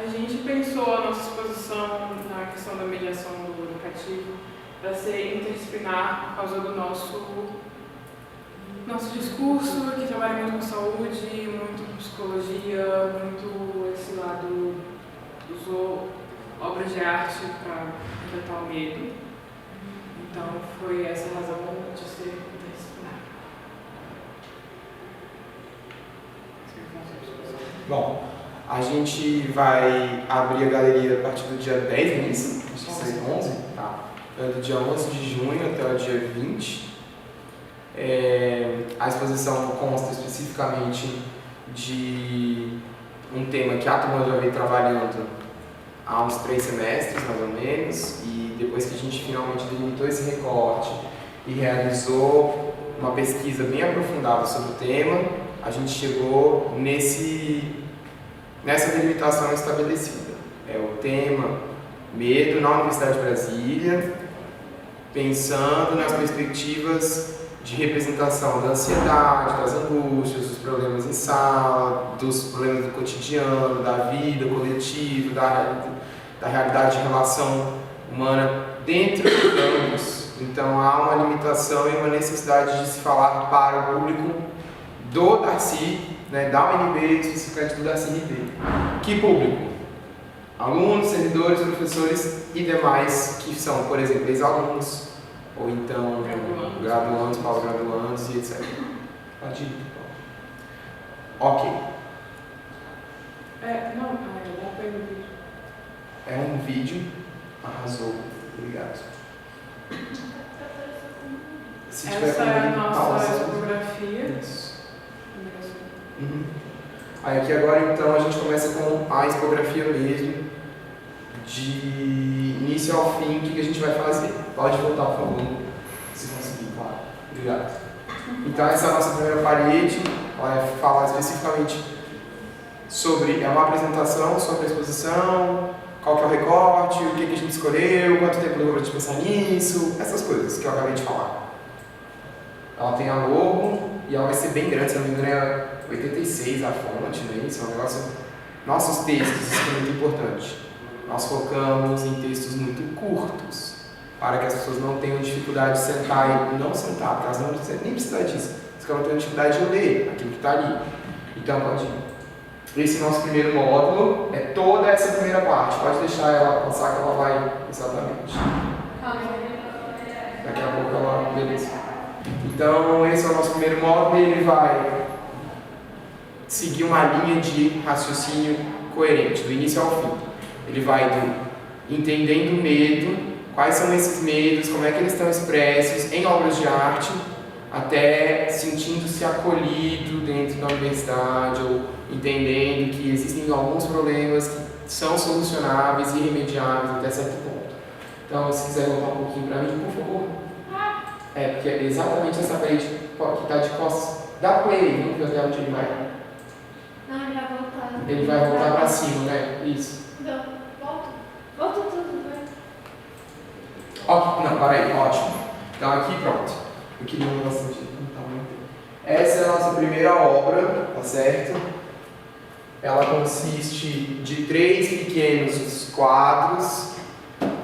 A gente pensou a nossa exposição na questão da mediação do educativo para ser interdisciplinar por causa do nosso discurso, que trabalha muito com saúde, muito com psicologia, muito esse lado, usou obras de arte para enfrentar o medo. Então foi essa a razão de ser interdisciplinar. Bom, a gente vai abrir a galeria a partir do dia 10, não é isso? Acho que vai ser 11? Tá. Do dia 11 de junho até o dia 20. A exposição consta especificamente de um tema que a turma já vem trabalhando há uns 3 semestres, mais ou menos, e depois que a gente finalmente delimitou esse recorte e realizou uma pesquisa bem aprofundada sobre o tema, a gente chegou nessa delimitação estabelecida. É o tema medo na Universidade de Brasília, pensando nas perspectivas de representação da ansiedade, das angústias, dos problemas em sala, dos problemas do cotidiano, da vida coletiva, da realidade de relação humana dentro do campus. Então há uma limitação e uma necessidade de se falar para o público do Darcy, né, da UNB, especificamente do Darcy RD. Que público? Alunos, servidores, professores e demais que são, por exemplo, ex-alunos, ou então graduandos, pós-graduandos e etc. Pode ir, ok. Não, dá pra ir no vídeo. É um vídeo. Arrasou. Obrigado. Se tiver Essa é a nossa expografia. Isso. Uhum. Aí aqui agora então a gente começa com a expografia mesmo, de início ao fim, o que a gente vai fazer. Pode voltar, por favor, se conseguir, claro. Obrigado. Então essa é a nossa primeira parede, ela vai falar especificamente sobre, é uma apresentação sobre a exposição, qual que é o recorte, o que a gente escolheu, quanto tempo levou para a gente pensar nisso, essas coisas que eu acabei de falar. Ela tem a logo e ela vai ser bem grande, se não me engano é 86 a fonte, né? Isso é um negócio... Nossos textos, isso é muito importante. Nós focamos em textos muito curtos, para que as pessoas não tenham dificuldade de sentar e não sentar, porque elas não nem precisam disso, porque elas não tenham dificuldade de ler aquilo que está ali. Então, pode ir. Esse nosso primeiro módulo é toda essa primeira parte. Pode deixar ela passar que ela vai exatamente. Daqui a pouco ela... Beleza. Então, esse é o nosso primeiro módulo e ele vai seguir uma linha de raciocínio coerente, do início ao fim. Ele vai do entendendo o medo, quais são esses medos, como é que eles estão expressos em obras de arte, até sentindo-se acolhido dentro da universidade, ou entendendo que existem alguns problemas que são solucionáveis e remediáveis até certo ponto. Então, se quiser voltar um pouquinho para mim, por favor. Porque é exatamente essa parede que está de costas. Dá play, vamos ver até onde ele vai. Não, ele vai voltar. Ele vai voltar para cima, né? Isso. Não, volta tudo, vai. Não, peraí, ótimo. Então aqui pronto. Eu queria um bastante. Essa é a nossa primeira obra, tá certo? Ela consiste de 3 pequenos quadros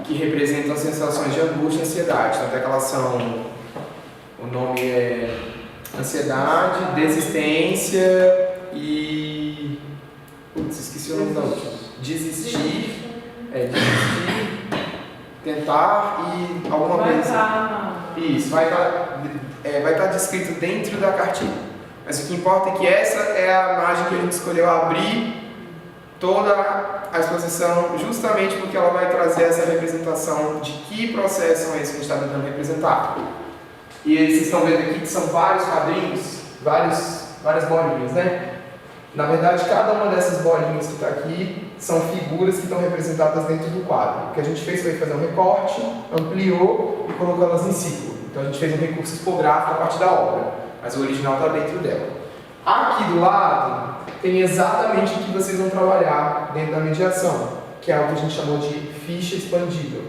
que representam sensações de angústia e ansiedade. Tanto é que elas são... O nome é ansiedade, desistência e... Putz, esqueci o nome da última. Desistir, tentar e alguma coisa. Isso, vai estar descrito dentro da cartilha. Mas o que importa é que essa é a imagem que a gente escolheu abrir toda a exposição, justamente porque ela vai trazer essa representação de que processos são esses que a gente está tentando representar. E vocês estão vendo aqui que são vários quadrinhos, várias bolinhas, né? Na verdade, cada uma dessas bolinhas que está aqui são figuras que estão representadas dentro do quadro. O que a gente fez foi fazer um recorte, ampliou e colocou elas em círculo. Então a gente fez um recurso tipográfico a partir da obra, mas o original está dentro dela. Aqui do lado tem exatamente o que vocês vão trabalhar dentro da mediação, que é o que a gente chamou de ficha expandida,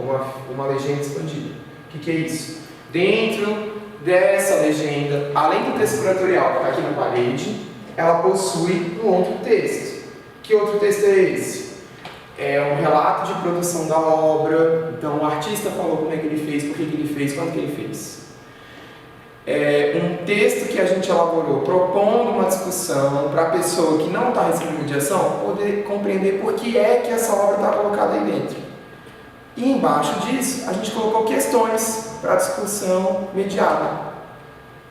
uma legenda expandida. O que é isso? Dentro dessa legenda, além do texto curatorial que está aqui na parede, ela possui um outro texto. Que outro texto é esse? é um relato de produção da obra. Então o artista falou como é que ele fez, por que ele fez, quando que ele fez. É um texto que a gente elaborou propondo uma discussão para a pessoa que não está recebendo mediação poder compreender por que é que essa obra está colocada aí dentro. E embaixo disso, a gente colocou questões para a discussão mediada.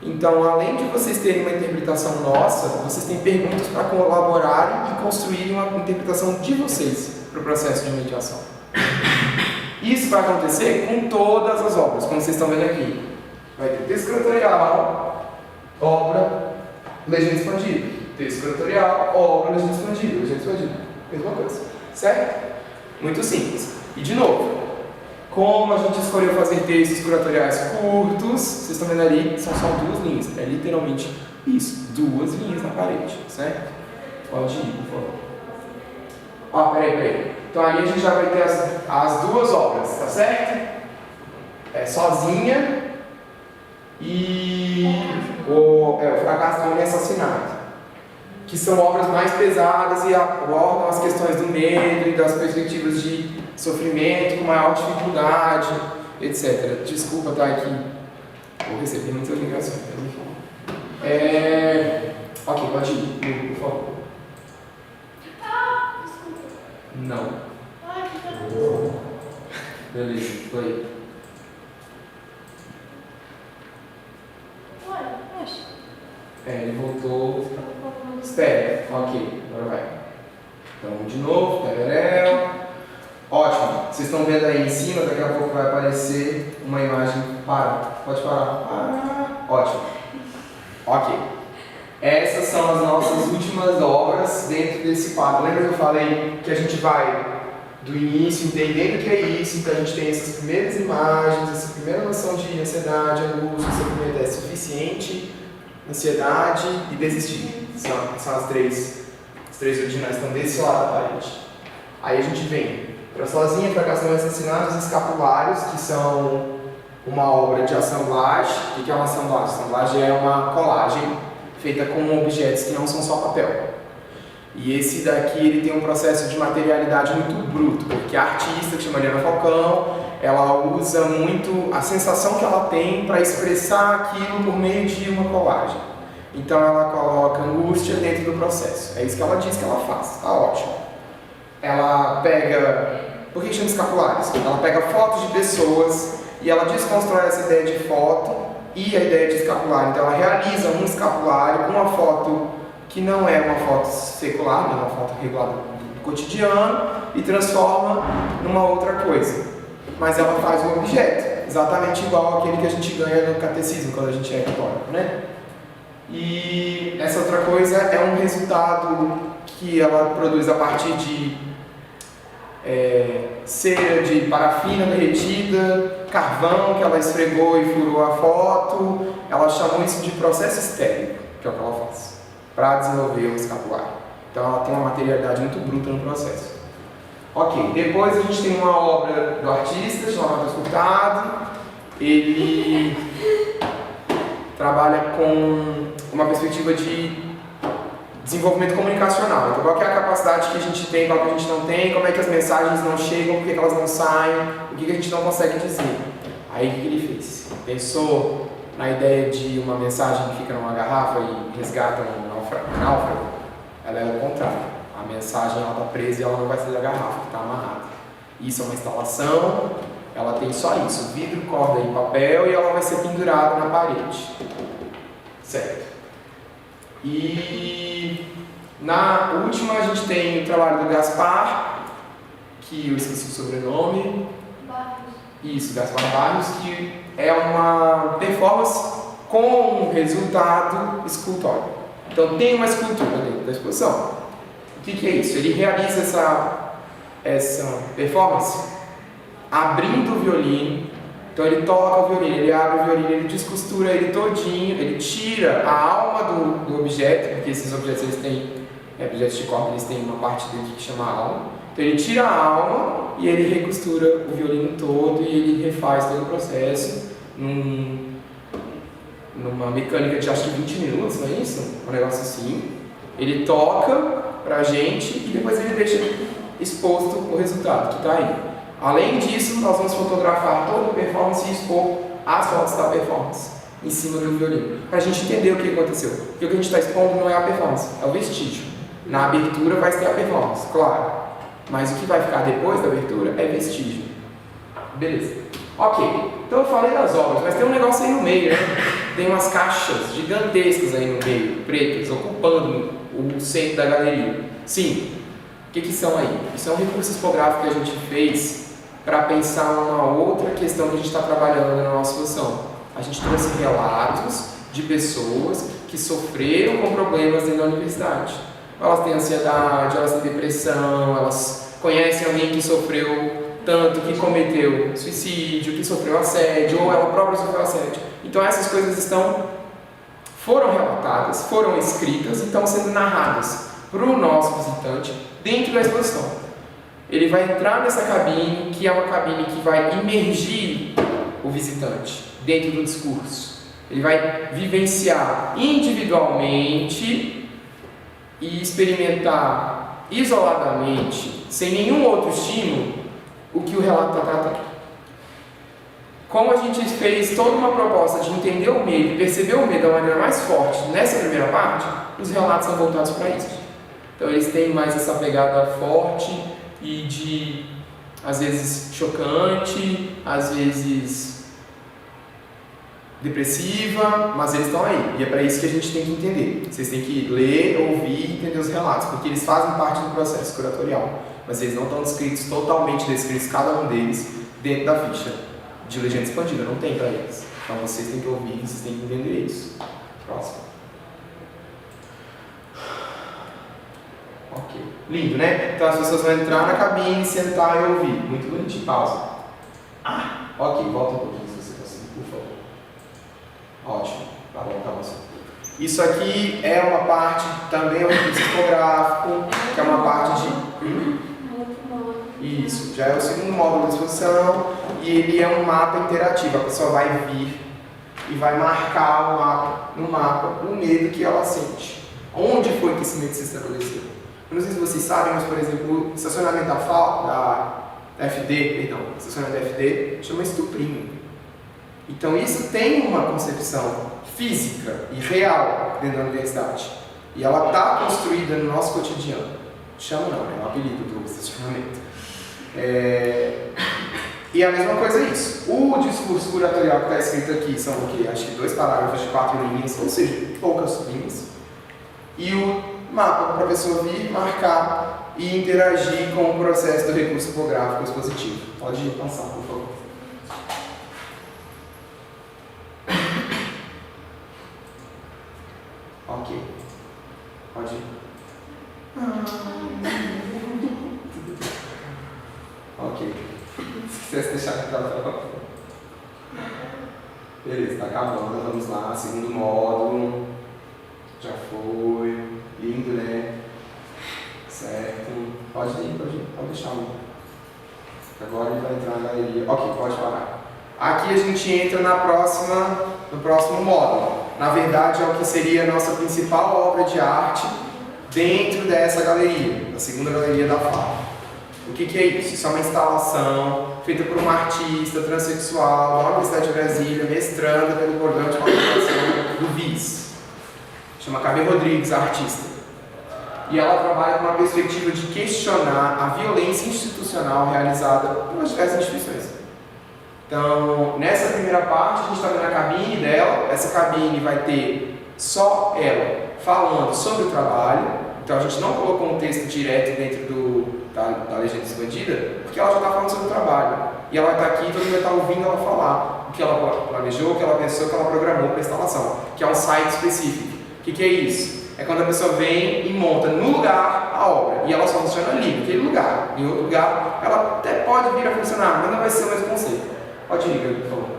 Então, além de vocês terem uma interpretação nossa, vocês têm perguntas para colaborarem e construírem uma interpretação de vocês para o processo de mediação. Isso vai acontecer com todas as obras, como vocês estão vendo aqui. Vai ter texto curatorial, obra, legenda expandida. Texto curatorial, obra, legenda expandida. Mesma coisa, certo? Muito simples. E de novo, como a gente escolheu fazer textos curatoriais curtos, vocês estão vendo ali, são só 2 linhas. É literalmente isso, 2 linhas na parede, certo? Pode ir, por favor. Peraí. Então ali a gente já vai ter as 2 obras, tá certo? É Sozinha e o Fracasso do Homem Assassinado, que são obras mais pesadas e abordam as questões do medo e das perspectivas de sofrimento com maior dificuldade, etc. Desculpa estar aqui, vou receber muitas ligações. Ok, pode ir, por favor. Desculpa. Não. Que Beleza, foi. Ele voltou. Espera. Ok, agora vai. Então, de novo, Tereréu. Ótimo. Vocês estão vendo aí em cima, daqui a pouco vai aparecer uma imagem. Pode parar. Ótimo. Ok. Essas são as nossas últimas obras dentro desse quadro. Lembra que eu falei que a gente vai do início entendendo o que é isso? Então a gente tem essas primeiras imagens, essa primeira noção de ansiedade, angústia, sofrimento é suficiente, ansiedade e desistir. São as três originais, estão desse lado da parede. Aí a gente vem para Sozinha, Fracasso do Homem Assassinado, os Escapulários, que são uma obra de assemblagem. O que é uma assemblagem? Assemblagem é uma colagem feita com objetos que não são só papel. E esse daqui ele tem um processo de materialidade muito bruto, porque a artista, que chama Mariana Falcão, ela usa muito a sensação que ela tem para expressar aquilo por meio de uma colagem. Então ela coloca angústia dentro do processo. É isso que ela diz que ela faz, tá ótimo. Ela pega... Por que chama escapulários? Ela pega fotos de pessoas e ela desconstrói essa ideia de foto e a ideia de escapulário. Então ela realiza um escapulário com uma foto que não é uma foto secular, não é uma foto regulada do cotidiano, e transforma numa outra coisa. Mas ela faz um objeto, exatamente igual àquele que a gente ganha no catecismo, quando a gente é católico, né? E essa outra coisa é um resultado que ela produz a partir de cera de parafina derretida, carvão que ela esfregou e furou a foto. Ela chamou isso de processo estéril, que é o que ela faz, para desenvolver o escapulário. Então ela tem uma materialidade muito bruta no processo. Ok, depois a gente tem uma obra do artista chamada Matheus Furtado. Ele trabalha com uma perspectiva de desenvolvimento comunicacional. Então qual que é a capacidade que a gente tem, qual que a gente não tem, como é que as mensagens não chegam, por que elas não saem, o que a gente não consegue dizer. Aí o que ele fez? Pensou na ideia de uma mensagem que fica numa garrafa e resgata um náufrago. Ela é o contrário. A mensagem ela está presa e ela não vai sair da garrafa, que está amarrada. Isso é uma instalação, ela tem só isso, vidro, corda e papel, e ela vai ser pendurada na parede. Certo. E na última a gente tem o trabalho do Gaspar, que eu esqueci o sobrenome. Barros. Isso, Gaspar Barros, que é uma performance com resultado escultórico. Então tem uma escultura dentro da exposição. O que é isso? Ele realiza essa performance abrindo o violino. Então ele toca o violino, ele abre o violino, ele descostura ele todinho, ele tira a alma do objeto, porque esses objetos eles têm, objetos de corda, eles têm uma parte daqui que chama alma. Então ele tira a alma e ele recostura o violino todo e ele refaz todo o processo numa mecânica de acho que 20 minutos, não é isso? Um negócio assim. Ele toca pra gente e depois ele deixa exposto o resultado que está aí. Além disso, nós vamos fotografar toda a performance e expor as fotos da performance em cima do violino, para a gente entender o que aconteceu. Porque o que a gente está expondo não é a performance, é o vestígio. Na abertura vai ter a performance, claro, mas o que vai ficar depois da abertura é vestígio. Beleza. Ok, então eu falei das obras, mas tem um negócio aí no meio, né? Tem umas caixas gigantescas aí no meio, pretas, ocupando o centro da galeria. Sim, o que são aí? Isso é um recurso expográfico que a gente fez para pensar uma outra questão que a gente está trabalhando na nossa solução. A gente trouxe relatos de pessoas que sofreram com problemas dentro da universidade. Elas têm ansiedade, elas têm depressão, elas conhecem alguém que sofreu tanto, que cometeu suicídio, que sofreu assédio, ou ela própria sofreu assédio. Então essas coisas foram relatadas, foram escritas e estão sendo narradas para o nosso visitante dentro da exposição. Ele vai entrar nessa cabine, que é uma cabine que vai imergir o visitante dentro do discurso. Ele vai vivenciar individualmente e experimentar isoladamente, sem nenhum outro estímulo, o que o relato está tratando. Como a gente fez toda uma proposta de entender o medo e perceber o medo da maneira mais forte nessa primeira parte, os relatos são voltados para isso. Então eles têm mais essa pegada forte e de, às vezes, chocante, às vezes depressiva, mas eles estão aí. E é para isso que a gente tem que entender. Vocês têm que ler, ouvir e entender os relatos, porque eles fazem parte do processo curatorial. Mas eles não estão descritos, totalmente descritos, cada um deles, dentro da ficha de legenda expandida. Não tem para eles. Então vocês têm que ouvir, vocês têm que entender isso. Próximo. Ok. Lindo, né? Então as pessoas vão entrar na cabine, sentar e ouvir. Muito bonitinho. Pausa. Ok, volta um pouquinho se você conseguir, por favor. Ótimo. Tá bom, tá bom. Isso aqui é uma parte, também é um recurso tipográfico, que é uma parte de... Isso, já é o segundo módulo da exposição e ele é um mapa interativo. A pessoa vai vir e vai marcar no mapa o medo que ela sente. Onde foi que esse medo se estabeleceu? Eu não sei se vocês sabem, mas, por exemplo, o estacionamento da estacionamento da FD chama estuprinho. Então isso tem uma concepção física e real dentro da universidade. E ela está construída no nosso cotidiano. Chama não, é um apelido do estacionamento. E a mesma coisa é isso. O discurso curatorial que está escrito aqui são o quê? Acho que 2 parágrafos de 4 linhas, ou seja, poucas linhas. E o mapa para a pessoa vir, marcar e interagir com o processo do recurso tipográfico expositivo. Pode passar, por favor. Ok. Pode ir. Ok. Se quisesse deixar aqui para tela. Beleza, está acabando. Vamos lá. Segundo módulo. Já foi. Lindo, né? Certo. Pode ir. Pode deixar um. Agora ele vai entrar na galeria. Ok, pode parar. Aqui a gente entra no próximo módulo. Na verdade, é o que seria a nossa principal obra de arte dentro dessa galeria, a segunda galeria da FAO. O que é isso? Isso é uma instalação feita por uma artista transexual da Universidade de Brasília, mestranda pelo programa de pós-graduação do VIS. Chama Cabê Rodrigues, a artista. E ela trabalha com uma perspectiva de questionar a violência institucional realizada pelas diversas instituições. Então, nessa primeira parte, a gente está vendo a cabine dela. Essa cabine vai ter só ela falando sobre o trabalho. Então, a gente não colocou um texto direto dentro da legenda expandida, porque ela já está falando sobre o trabalho. E ela vai estar aqui e todo mundo vai estar ouvindo ela falar o que ela planejou, o que ela pensou, o que ela programou para a instalação, que é um site específico. O que é isso? É quando a pessoa vem e monta no lugar a obra. E ela só funciona ali, naquele lugar. Em outro lugar, ela até pode vir a funcionar, mas não vai ser o mesmo conceito. Pode ir, por favor.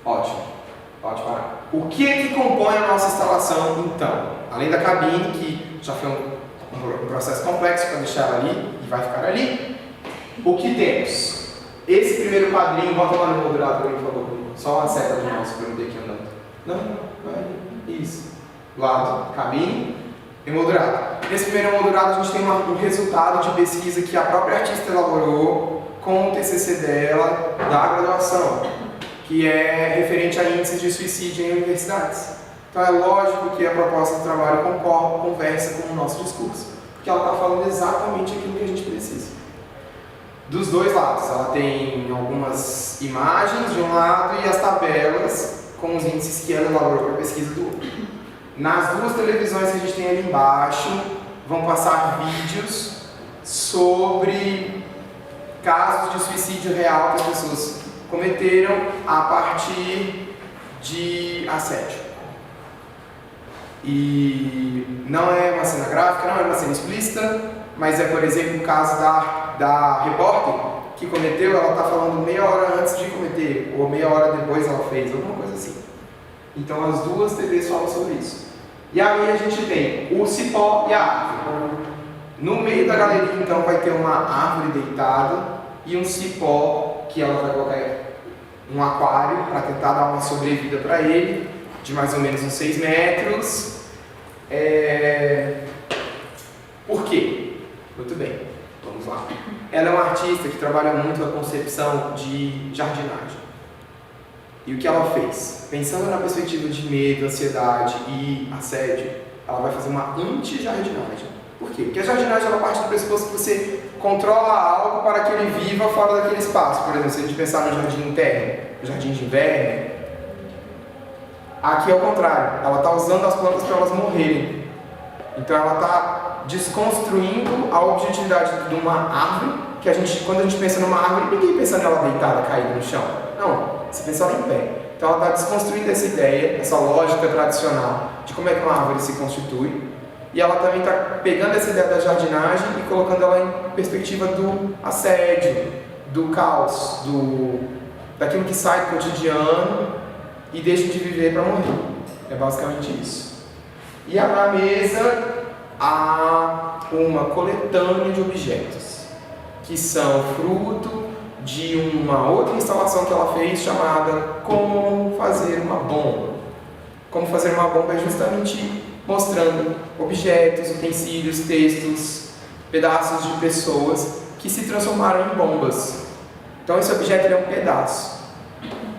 Ótimo. Pode parar. O que é que compõe a nossa instalação, então? Além da cabine, que já foi um processo complexo para deixar ela ali, e vai ficar ali, o que temos? Esse primeiro quadrinho, bota lá no moldurado para mim, por favor. Só uma seta de mouse para eu não ter que andando. Não, vai. Isso. Lado, cabine, emoldurado. Nesse primeiro moldurado a gente tem um resultado de pesquisa que a própria artista elaborou com o TCC dela da graduação, que é referente a índices de suicídio em universidades. Então é lógico que a proposta do trabalho conversa com o nosso discurso, porque ela está falando exatamente aquilo que a gente precisa. Dos dois lados, ela tem algumas imagens de um lado e as tabelas com os índices que ela elaborou para a pesquisa do outro. Nas duas televisões que a gente tem ali embaixo, vão passar vídeos sobre casos de suicídio real que as pessoas cometeram a partir de assédio. E não é uma cena gráfica, não é uma cena explícita, mas é, por exemplo, o caso da repórter que cometeu, ela está falando meia hora antes de cometer, ou meia hora depois ela fez, alguma coisa assim. Então as duas TVs falam sobre isso. E aí a gente tem o cipó e a árvore. No meio da galeria, então, vai ter uma árvore deitada e um cipó que ela vai colocar um aquário para tentar dar uma sobrevida para ele, de mais ou menos uns 6 metros. Por quê? Muito bem, vamos lá. Ela é uma artista que trabalha muito a concepção de jardinagem. E o que ela fez? Pensando na perspectiva de medo, ansiedade e assédio, ela vai fazer uma anti-jardinagem. Por quê? Porque a jardinagem ela parte do pressuposto que você controla algo para que ele viva fora daquele espaço. Por exemplo, se a gente pensar no jardim interno, no jardim de inverno, aqui é o contrário. Ela está usando as plantas para elas morrerem. Então ela está desconstruindo a objetividade de uma árvore, que quando a gente pensa numa árvore, ninguém pensa nela deitada, caída no chão. Não, você pensa ela em pé. Então ela está desconstruindo essa ideia, essa lógica tradicional de como é que uma árvore se constitui. E ela também está pegando essa ideia da jardinagem e colocando ela em perspectiva do assédio, do caos, daquilo que sai do cotidiano e deixa de viver para morrer. É basicamente isso. E na mesa há uma coletânea de objetos que são fruto de uma outra instalação que ela fez chamada Como Fazer uma Bomba. Como Fazer uma Bomba é justamente mostrando objetos, utensílios, textos, pedaços de pessoas que se transformaram em bombas. Então esse objeto é um pedaço.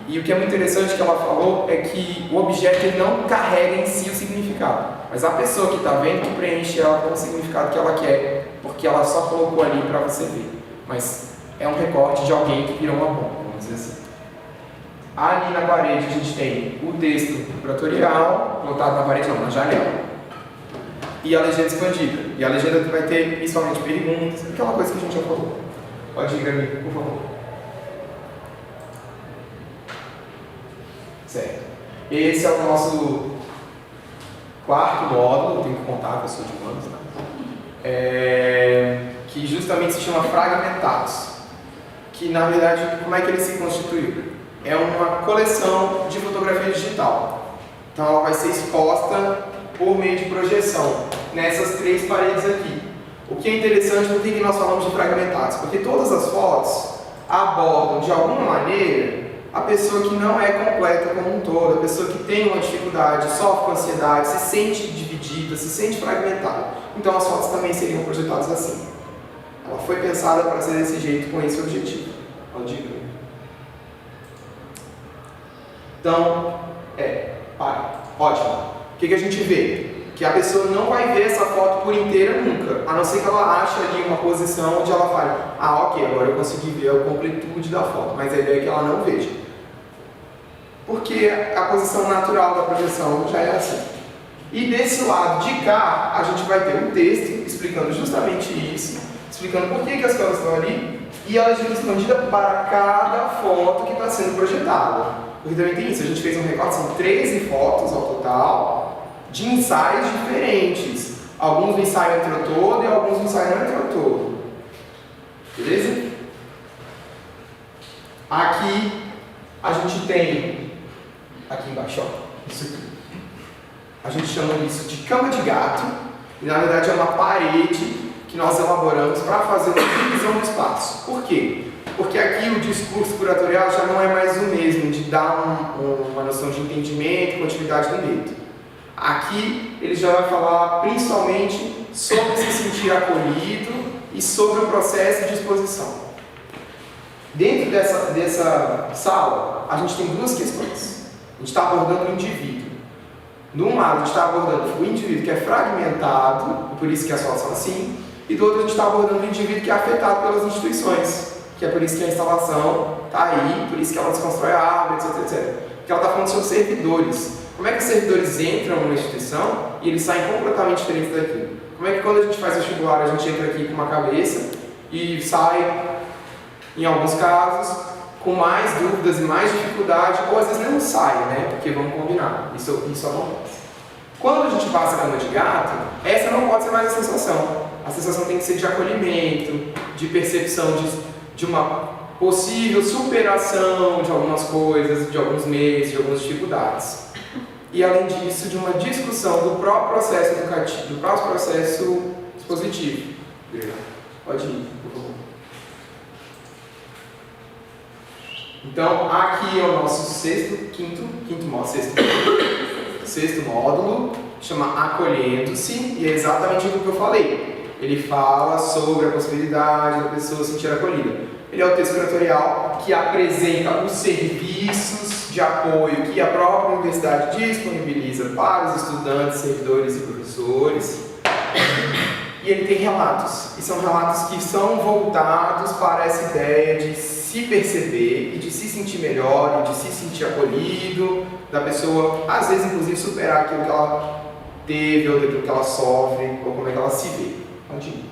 E o que é muito interessante que ela falou é que o objeto ele não carrega em si o significado, mas a pessoa que está vendo que preenche ela com o significado que ela quer, porque ela só colocou ali para você ver. Mas é um recorte de alguém que virou uma bomba, vamos dizer assim. Ali na parede a gente tem o texto curatorial, plotado na parede não, na janela. E a legenda expandida. E a legenda vai ter principalmente perguntas, aquela coisa que a gente já falou. Pode ir, Gabi, por favor. Certo. Esse é o nosso quarto módulo, eu tenho que contar, que eu sou de humanos, né? Que justamente se chama Fragmentados. Que na verdade, como é que ele se constituiu? É uma coleção de fotografia digital. Então ela vai ser exposta por meio de projeção nessas 3 paredes aqui. O que é interessante, por que nós falamos de fragmentados? Porque todas as fotos abordam de alguma maneira a pessoa que não é completa como um todo, a pessoa que tem uma dificuldade, sofre com ansiedade, se sente dividida, se sente fragmentada. Então as fotos também seriam projetadas assim. Ela foi pensada para ser desse jeito, com esse objetivo. Então, ótimo. O que a gente vê? Que a pessoa não vai ver essa foto por inteira nunca, a não ser que ela ache ali uma posição onde ela fale, ok, agora eu consegui ver a completude da foto, mas a ideia é que ela não veja. Porque a posição natural da projeção já é assim. E desse lado de cá, a gente vai ter um texto explicando justamente isso, explicando por que as câmeras estão ali, e a legenda expandida para cada foto que está sendo projetada. Porque também tem isso, a gente fez um recorte, são 13 fotos ao total, de ensaios diferentes. Alguns no ensaio entrou todo e alguns no ensaio não entrou todo. Beleza? Aqui a gente tem, aqui embaixo, ó, isso aqui. A gente chama isso de cama de gato, e na verdade é uma parede que nós elaboramos para fazer uma divisão do espaço. Por quê? Porque aqui o discurso curatorial já não é mais o mesmo, de dar uma noção de entendimento e continuidade do medo. Aqui ele já vai falar principalmente sobre se sentir acolhido e sobre o processo de exposição. Dentro dessa sala, a gente tem duas questões. A gente está abordando o indivíduo. De um lado, a gente está abordando o indivíduo que é fragmentado, e por isso que as aulas são assim, e do outro, a gente está abordando o indivíduo que é afetado pelas instituições, que é por isso que a instalação está aí, por isso que ela desconstrói a árvore, etc, etc. Porque ela está falando sobre servidores. Como é que os servidores entram numa instituição e eles saem completamente diferentes daquilo? Como é que quando a gente faz vestibular, a gente entra aqui com uma cabeça e sai, em alguns casos, com mais dúvidas e mais dificuldade, ou às vezes não sai, né? Porque vamos combinar, isso acontece. Quando a gente passa a cama de gato, essa não pode ser mais a sensação. A sensação tem que ser de acolhimento, de percepção de uma possível superação de algumas coisas, de alguns meses, de algumas dificuldades. E além disso, de uma discussão do próprio processo educativo, do próprio processo expositivo. Pode ir, por favor. Então, aqui é o nosso sexto módulo, chama Acolhendo-se, e é exatamente o que eu falei. Ele fala sobre a possibilidade da pessoa se sentir acolhida. Ele é o texto curatorial que apresenta os serviços de apoio que a própria universidade disponibiliza para os estudantes, servidores e professores. E ele tem relatos, e são relatos que são voltados para essa ideia de se perceber e de se sentir melhor, e de se sentir acolhido, da pessoa, às vezes, inclusive, superar aquilo que ela teve, ou aquilo que ela sofre, ou como é que ela se vê. Pode ir.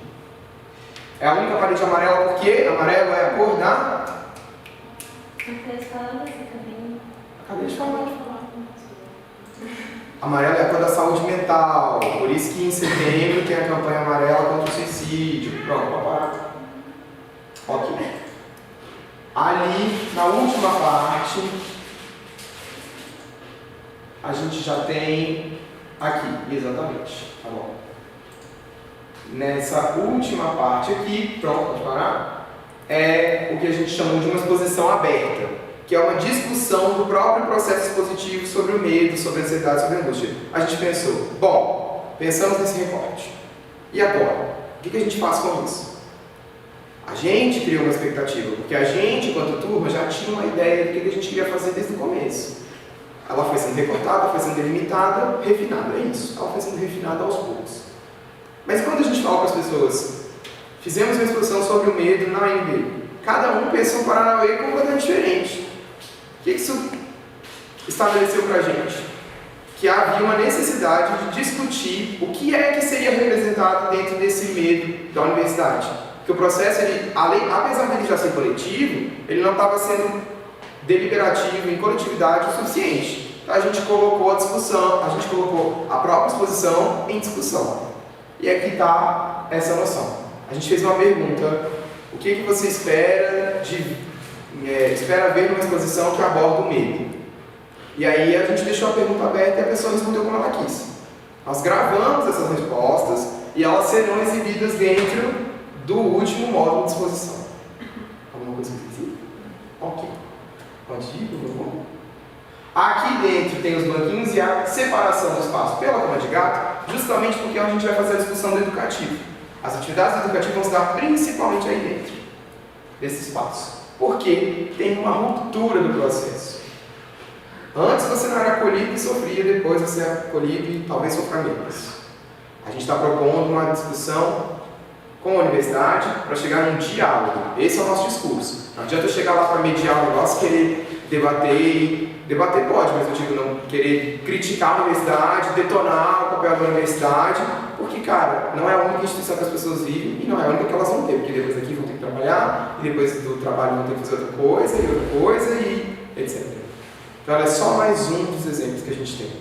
É a única parede amarela porque amarelo é a cor da... Acabei de falar. Amarelo é a cor da saúde mental, por isso que em setembro tem a campanha amarela contra o suicídio. Pronto, vamos parar. Ok. Ali, na última parte, a gente já tem aqui, exatamente, tá bom. Nessa última parte aqui, pronto, pode parar, é o que a gente chama de uma exposição aberta, que é uma discussão do próprio processo expositivo sobre o medo, sobre a ansiedade, sobre a angústia. A gente pensou, bom, pensamos nesse recorte. E agora? O que a gente faz com isso? A gente criou uma expectativa, porque a gente, enquanto turma, já tinha uma ideia do que a gente queria fazer desde o começo. Ela foi sendo recortada, foi sendo delimitada, refinada, é isso. Ela foi sendo refinada aos poucos. Mas quando a gente fala para as pessoas, fizemos uma exposição sobre o medo na UNB, cada um pensou um Paranauê completamente diferente. O que isso estabeleceu para a gente? Que havia uma necessidade de discutir o que é que seria representado dentro desse medo da universidade. Que o processo, apesar dele já ser coletivo, ele não estava sendo deliberativo em coletividade o suficiente. Então a gente colocou a discussão, a gente colocou a própria exposição em discussão. E aqui está essa noção. A gente fez uma pergunta: o que você espera ver numa exposição que aborda o medo? E aí a gente deixou a pergunta aberta e a pessoa respondeu como ela quis. Nós gravamos essas respostas e elas serão exibidas dentro do último módulo de exposição. Alguma coisa que eu esqueci? Ok. Pode ir, por favor. Aqui dentro tem os banquinhos e a separação do espaço pela cama de gato, justamente porque a gente vai fazer a discussão do educativo. As atividades educativas vão se dar principalmente aí dentro desse espaço. Porque tem uma ruptura do processo. Antes você não era acolhido e sofria, depois você é acolhido e talvez sofra menos. A gente está propondo uma discussão com a universidade para chegar num diálogo. Esse é o nosso discurso. Não adianta eu chegar lá para mediar o negócio, querer debater pode, mas eu digo não querer criticar a universidade, detonar o papel da universidade, porque, cara, não é a única instituição que as pessoas vivem e não é a única que elas vão ter, porque depois daqui vão ter que trabalhar, e depois do trabalho vão ter que fazer outra coisa, e etc. Então, ela é só mais um dos exemplos que a gente tem.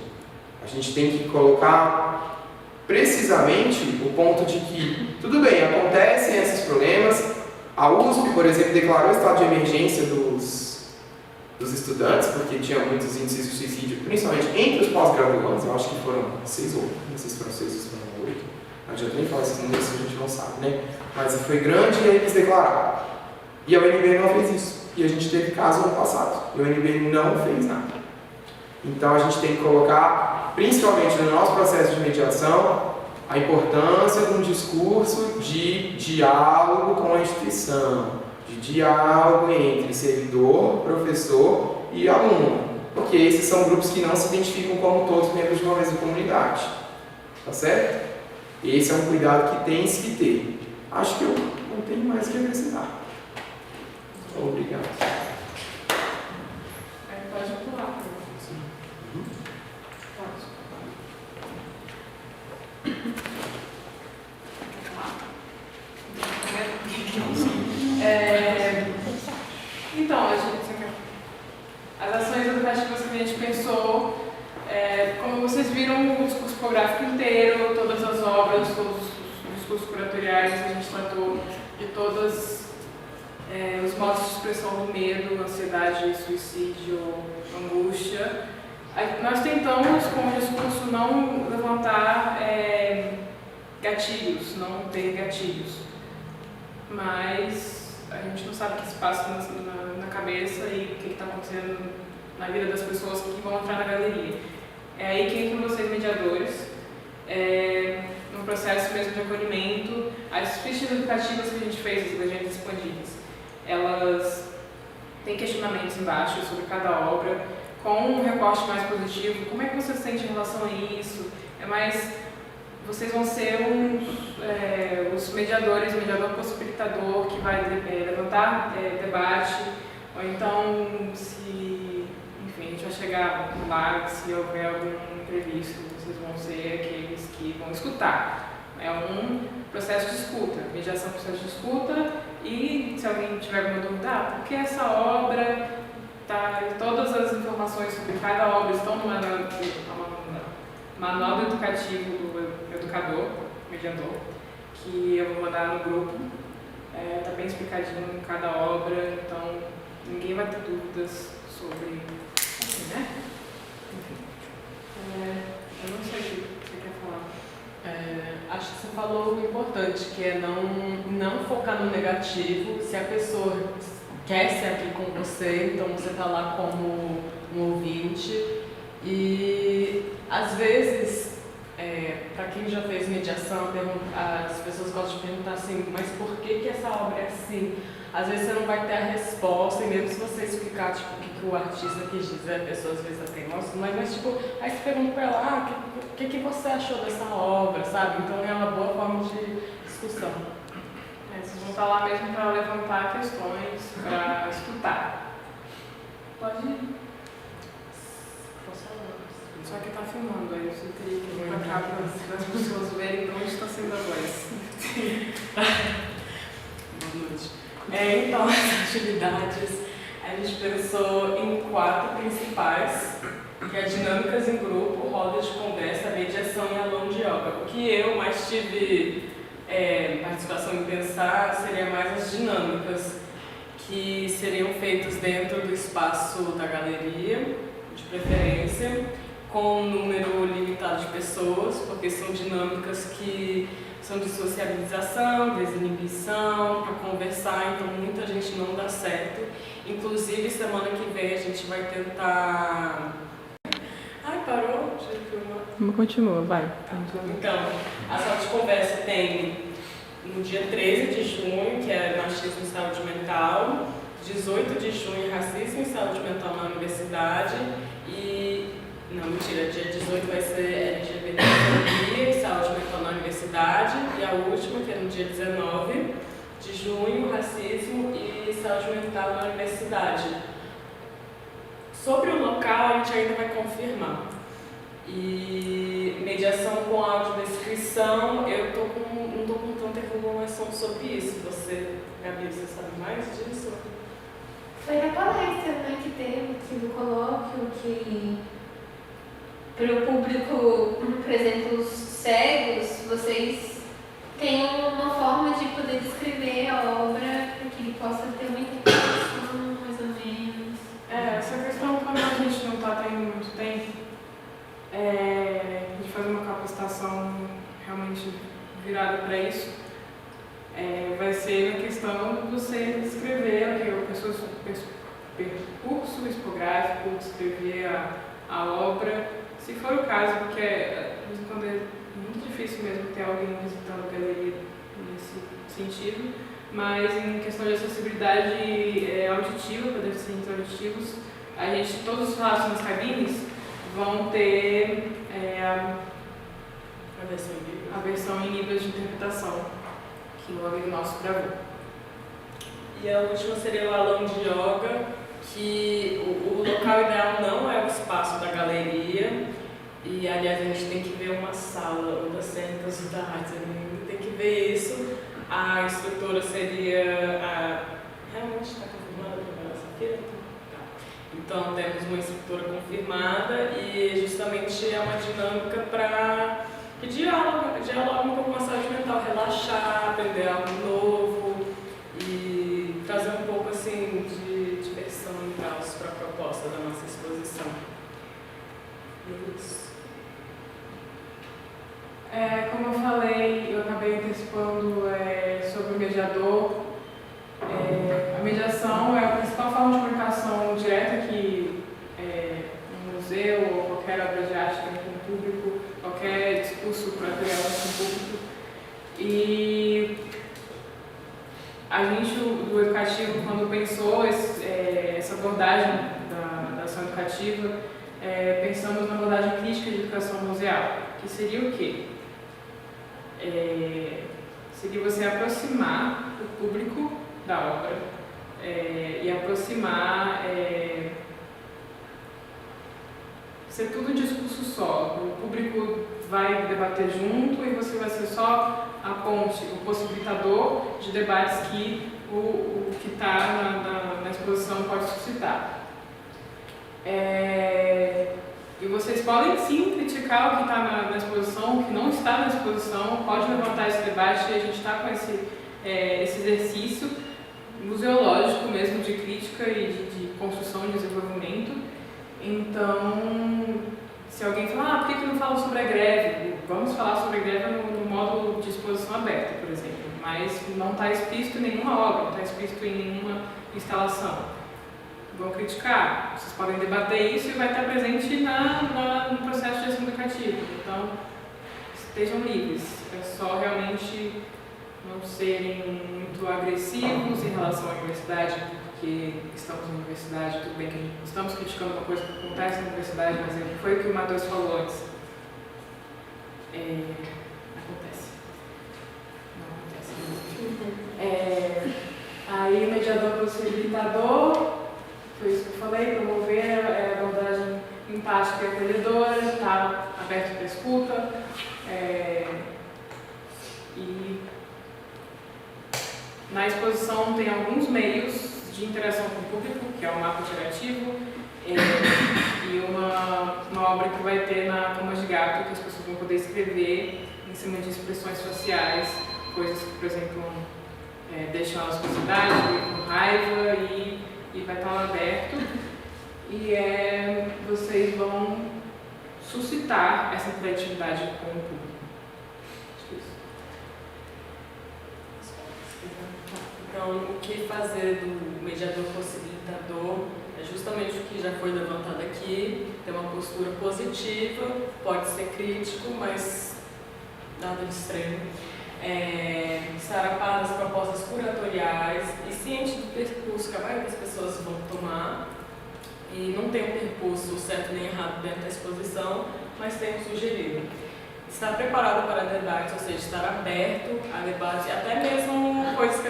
A gente tem que colocar precisamente o ponto de que, tudo bem, acontecem esses problemas. A USP, por exemplo, declarou o estado de emergência dos estudantes, porque tinha muitos índices de suicídio, principalmente entre os pós-graduandos. Eu acho que foram 6 ou 8, não sei se foram 6 ou se foram 8. Não adianta nem falar esses números se a gente não sabe, né? Mas foi grande e eles declararam. E a UNB não fez isso. E a gente teve caso no passado. E a UNB não fez nada. Então a gente tem que colocar, principalmente no nosso processo de mediação, a importância de um discurso de diálogo com a instituição, de diálogo entre servidor, professor e aluno, porque esses são grupos que não se identificam como todos membros de uma mesma comunidade, tá certo? Esse é um cuidado que tem que ter. Acho que eu não tenho mais o que acrescentar. Obrigado. Pode pular. Então, as ações educativas que a gente pensou, como vocês viram o discurso tipográfico inteiro, todas as obras, todos os discursos curatoriais, a gente tratou de todos os modos de expressão do medo, ansiedade, suicídio, angústia. Nós tentamos, com o discurso, não levantar gatilhos, não ter gatilhos, mas a gente não sabe o que se passa na cabeça e o que está acontecendo na vida das pessoas que vão entrar na galeria. É aí que entram vocês, mediadores, num processo mesmo de acolhimento. As fichas educativas que a gente fez, as legendas expandidas, elas têm questionamentos embaixo sobre cada obra, com um recorte mais positivo. Como é que você se sente em relação a isso? Vocês vão ser os mediadores, o mediador possibilitador que vai levantar debate, ou então, enfim, a gente vai chegar lá, se houver algum imprevisto, vocês vão ser aqueles que vão escutar. É um processo de escuta, mediação é um processo de escuta, e se alguém tiver alguma dúvida, por que essa obra, todas as informações sobre cada obra estão no manual educativo do educador, mediador, que eu vou mandar no grupo. Está bem explicadinho em cada obra, então ninguém vai ter dúvidas sobre, assim, né? Enfim. Eu não sei o que você quer falar. Acho que você falou algo importante, que é não focar no negativo. Se a pessoa quer ser aqui com você, então você está lá como um ouvinte. E às vezes, para quem já fez mediação, as pessoas gostam de perguntar assim, mas por que essa obra é assim? Às vezes você não vai ter a resposta, e mesmo se você explicar tipo, o que o artista quis dizer, a pessoa às vezes até nossa, mas tipo, aí você pergunta para ela, o que você achou dessa obra, sabe? Então é uma boa forma de discussão. Vocês vão estar lá mesmo para levantar questões, para escutar. Pode ir. Só que está filmando, aí você teria que ir para cá para as pessoas verem de onde está sendo a voz. Boa noite. Então, as atividades, a gente pensou em 4 principais, que é dinâmicas em grupo, rodas de conversa, mediação e aluno de obra. O que eu mais tive participação em pensar seria mais as dinâmicas, que seriam feitas dentro do espaço da galeria, de preferência, com um número limitado de pessoas, porque são dinâmicas que são de sociabilização, desinibição, para conversar, então muita gente não dá certo. Inclusive, semana que vem a gente vai tentar... Ai, parou? Deixa eu filmar. Continua, vai. Então, a sala de conversa tem no dia 13 de junho, que é machismo e saúde mental, 18 de junho, racismo e saúde mental na universidade, não, mentira, dia 18 vai ser LGBTfobia e saúde mental na universidade, e a última, que é no dia 19 de junho, racismo e saúde mental na universidade. Sobre o local, a gente ainda vai confirmar. E mediação com audiodescrição, eu não estou com tanta informação sobre isso. Você, Gabi, você sabe mais disso? Foi na palestra, né, que teve, que no colóquio, que para o público, por exemplo, os cegos, vocês têm uma forma de poder descrever a obra para que ele possa ter uma interpretação, mais ou menos. Essa questão, como a gente não está tendo muito tempo, de fazer uma capacitação realmente virada para isso, vai ser a questão de você descrever o percurso expográfico, descrever a obra, se for o caso, porque de vez em quando é muito difícil mesmo ter alguém visitando a galeria nesse sentido, mas em questão de acessibilidade auditiva, para deficientes auditivos, todos os lados nas cabines vão ter a versão em níveis de interpretação, que o amigo nosso gravou. E a última seria o aulão de yoga, que o local ideal não é o espaço da galeria, e aliás a gente tem que ver uma sala, uma das cênicas da arte, tem que ver isso. A instrutora seria realmente está confirmada para essa feira? Então temos uma instrutora confirmada e justamente é uma dinâmica para que dialoga um pouco com a saúde mental, relaxar, aprender algo novo e trazer um pouco assim de diversão e caos para a proposta da nossa exposição. Isso. Como eu falei, eu acabei antecipando sobre o mediador. A mediação é a principal forma de comunicação direta que um museu ou qualquer obra de arte tem com o público, qualquer discurso para criar com o público. E a gente, do educativo, quando pensou essa abordagem da ação educativa, pensamos na abordagem crítica de educação museal, que seria o quê? Seria você aproximar o público da obra e aproximar, ser tudo um discurso só. O público vai debater junto e você vai ser só a ponte, o possibilitador de debates que o que está na exposição pode suscitar. E vocês podem sim criticar o que está na exposição, o que não está na exposição, pode levantar esse debate e a gente está com esse exercício museológico mesmo de crítica e de construção e desenvolvimento. Então, se alguém falar, por que não falam sobre a greve? Vamos falar sobre a greve no módulo de exposição aberta, por exemplo, mas não está explícito em nenhuma obra, não está explícito em nenhuma instalação. Vão criticar, vocês podem debater isso e vai estar presente no processo de ação educativa. Então, estejam livres, é só realmente não serem muito agressivos em relação à universidade, porque estamos na universidade, tudo bem que estamos criticando uma coisa que acontece na universidade, mas foi o que o Matheus falou antes. Acontece. Não acontece. Aí o mediador possibilitador, foi isso que eu falei, promover a abordagem empática e acolhedora, estar aberto para escuta. E na exposição tem alguns meios de interação com o público, que é o mapa interativo, e uma obra que vai ter na Cama de Gato, que as pessoas vão poder escrever em cima de expressões faciais, coisas que, por exemplo, deixam elas com ansiedade, com raiva, e vai estar lá aberto. E vocês vão suscitar essa interatividade com o público. Então, o que fazer do mediador possibilitador é justamente o que já foi levantado aqui, ter uma postura positiva, pode ser crítico, mas nada de extremo. Estar a par das propostas curatoriais e ciente do percurso que a maioria das pessoas vão tomar. E não tem um percurso certo nem errado dentro da exposição, mas tem um sugerido. Estar preparado para debate, ou seja, estar aberto a debate, até mesmo coisas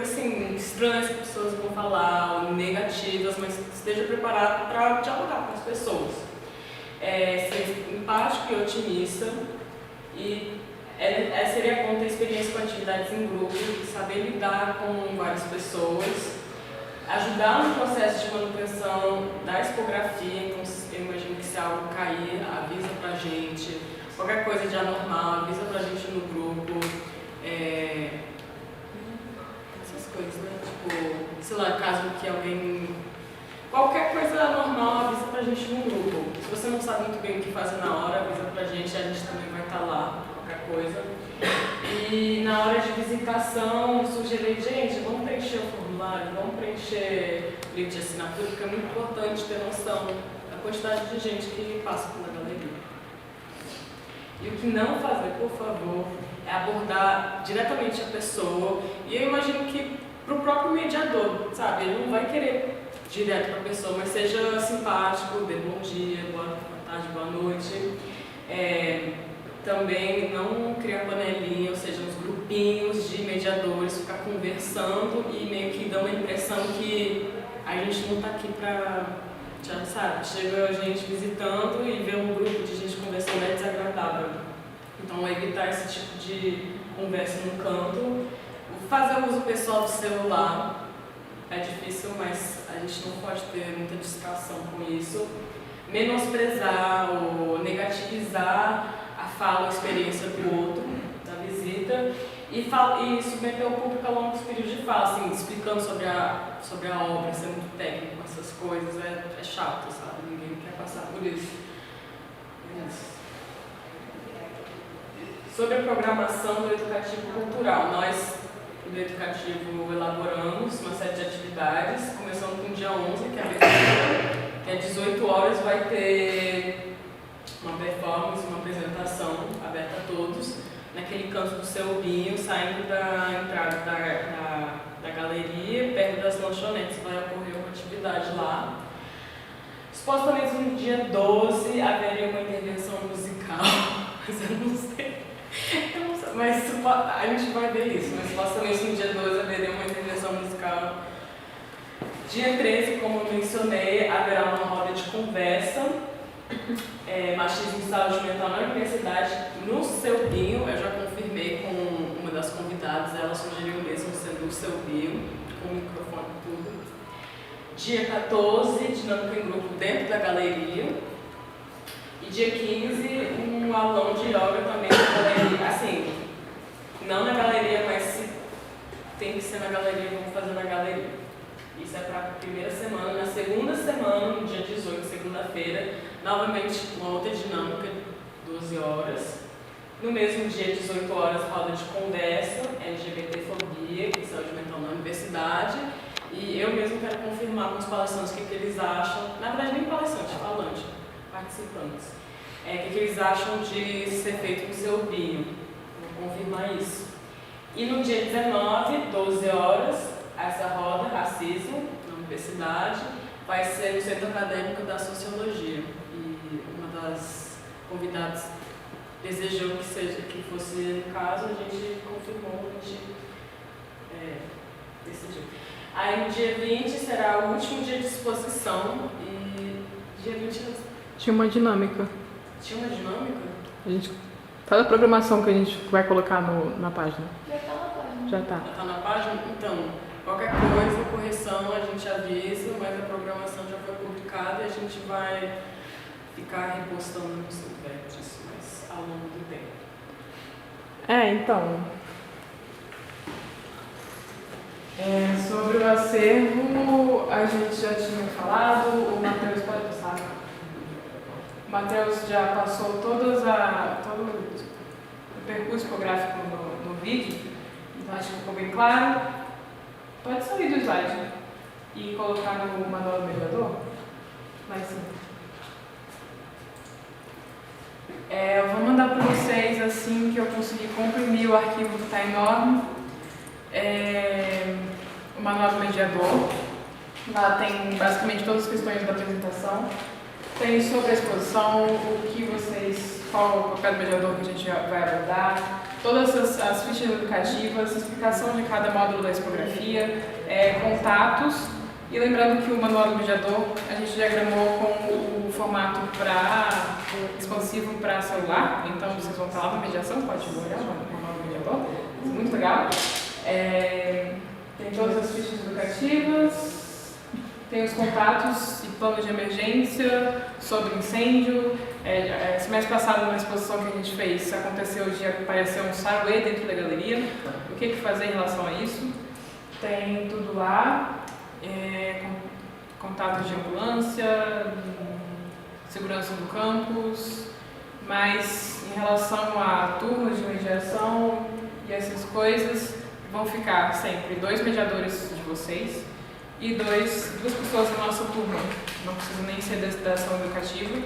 assim, estranhas que as pessoas vão falar, ou negativas, mas esteja preparado para dialogar com as pessoas. Ser empático e otimista, e seria bom ter experiência com atividades em grupo, saber lidar com várias pessoas, ajudar no processo de manutenção da expografia. Então, eu imagino que se algo cair, avisa pra gente. Qualquer coisa de anormal, avisa pra gente no grupo. Essas coisas, né? Tipo, sei lá, caso que alguém... Qualquer coisa anormal, avisa pra gente no grupo. Se você não sabe muito bem o que fazer na hora, avisa pra gente, a gente também vai estar lá, qualquer coisa. E na hora de visitação, sugerir, gente, vamos preencher o formulário, vamos preencher o livro de assinatura, porque é muito importante ter noção da quantidade de gente que passa pela galeria. E o que não fazer, por favor, é abordar diretamente a pessoa. E eu imagino que para o próprio mediador, sabe? Ele não vai querer direto para a pessoa, mas seja simpático, dê bom dia, boa tarde, boa noite. Também não criar panelinha, ou seja, uns grupinhos de mediadores, ficar conversando e meio que dando a impressão que a gente não está aqui para, sabe, chega a gente visitando e vê um grupo de gente conversando é desagradável. Então, evitar esse tipo de conversa no canto. Fazer uso pessoal do celular é difícil, mas a gente não pode ter muita distração com isso. Menosprezar ou negativizar a fala ou experiência do outro, da visita, e submeter o público a longos períodos de fala, assim, explicando sobre a obra, ser muito técnico, essas coisas, é chato, sabe? Ninguém quer passar por isso. Sobre a programação do Educativo Cultural, nós, do Educativo, elaboramos uma série de atividades, começando com o dia 11, que é abertura, que às 18 horas vai ter uma performance, uma apresentação aberta a todos, naquele canto do Seu Binho, saindo da entrada da galeria, perto das lanchonetes, vai ocorrer uma atividade lá. Supostamente no dia 12 haveria uma intervenção musical, mas eu não sei. Mas a gente vai ver isso, mas supostamente no dia 12 haveria uma intervenção musical. Dia 13, como eu mencionei, haverá uma roda de conversa. Machismo e saúde mental na universidade, no Seu Binho. Eu já confirmei com uma das convidadas, ela sugeriu mesmo sendo o Seu Binho, com o microfone e tudo. Dia 14, dinâmica em grupo dentro da galeria. E dia 15, um aulão de yoga também na galeria. Assim, não na galeria, mas se tem que ser na galeria, vamos fazer na galeria. Isso é para a primeira semana. Na segunda semana, no dia 18, segunda-feira, novamente uma outra dinâmica, 12 horas. No mesmo dia, 18 horas, roda de conversa, LGBTfobia e saúde mental na universidade. E eu mesmo quero confirmar com os palestrantes o que eles acham, na verdade nem palestrante, falante, participantes, o que eles acham de ser feito no Seu Binho. Vou confirmar isso. E no dia 19, 12 horas, essa roda, racismo, na universidade, vai ser no Centro Acadêmico da Sociologia. E uma das convidadas desejou que fosse no caso, a gente confirmou, a gente decidiu. Aí no dia 20 será o último dia de exposição e dia 20... Tinha uma dinâmica. Tinha uma dinâmica? A gente faz a programação que a gente vai colocar na página. Já está na página. Já está. Já está na página? Então, qualquer coisa, correção, a gente avisa, mas a programação já foi publicada e a gente vai ficar repostando nos sites, mas ao longo do tempo. Então... sobre o acervo, a gente já tinha falado, o Matheus pode passar. O Matheus já passou todo o percurso tipográfico no vídeo, então acho que ficou bem claro. Pode sair do slide e colocar no manual do mediador? Mas sim. Eu vou mandar para vocês assim que eu conseguir comprimir o arquivo que está enorme. O manual do mediador. Lá tem basicamente todas as questões da apresentação. Tem sobre a exposição, qual o papel do mediador que a gente vai abordar, todas as fichas educativas, explicação de cada módulo da expografia, contatos. E lembrando que o manual do mediador a gente diagramou com o formato expansivo para celular, então vocês vão estar lá na mediação, pode olhar o manual do mediador, muito legal. Tem todas as fichas educativas, tem os contatos e planos de emergência sobre incêndio. Semestre passado, na exposição que a gente fez, aconteceu de aparecer um saruê dentro da galeria. O que fazer em relação a isso? Tem tudo lá, contatos de ambulância, segurança do campus, mas em relação a turmas de mediação e essas coisas, vão ficar sempre 2 mediadores de vocês e 2 pessoas da nossa turma. Não precisa nem ser da ação educativa.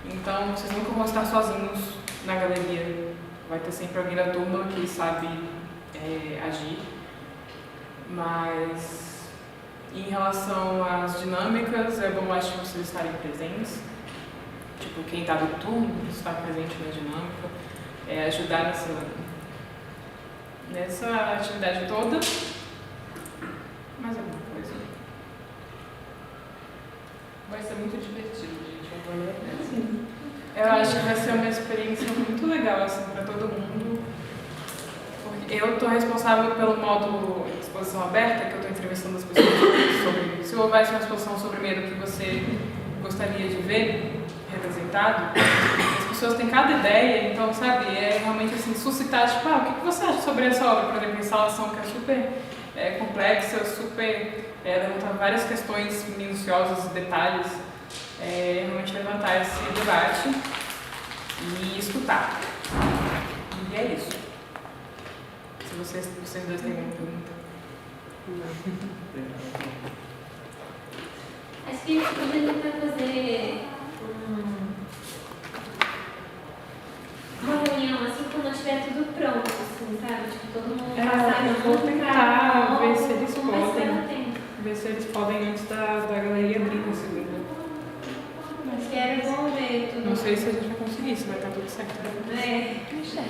Então, vocês nunca vão estar sozinhos na galeria vai ter sempre alguém da turma que sabe agir, mas em relação às dinâmicas, é bom, acho, vocês estarem presentes. Tipo, quem está do turno estar presente na dinâmica, ajudar nessa atividade toda. Mais alguma coisa? Vai ser muito divertido, gente. Eu acho que vai ser uma experiência muito legal, assim, para todo mundo. Eu estou responsável pelo módulo exposição aberta, que eu estou entrevistando as pessoas sobre... Se houvesse uma exposição sobre medo que você gostaria de ver representado, as pessoas têm cada ideia, então, sabe, é realmente assim, suscitar, tipo, o que você acha sobre essa obra? Por exemplo, instalação que é super complexa, super... levantar várias questões minuciosas, detalhes, realmente levantar esse debate e escutar. E é isso. Se vocês dois têm alguma pergunta. Acho que a gente poderia fazer uma reunião assim quando tiver tudo pronto, assim, sabe? Tipo, todo mundo passar Eu vou tentar ver se eles podem. Ver se eles podem antes da galeria abrir na segunda. Mas quero ver tudo. Não sei se a gente vai conseguir, se vai estar tudo certo. Não sei.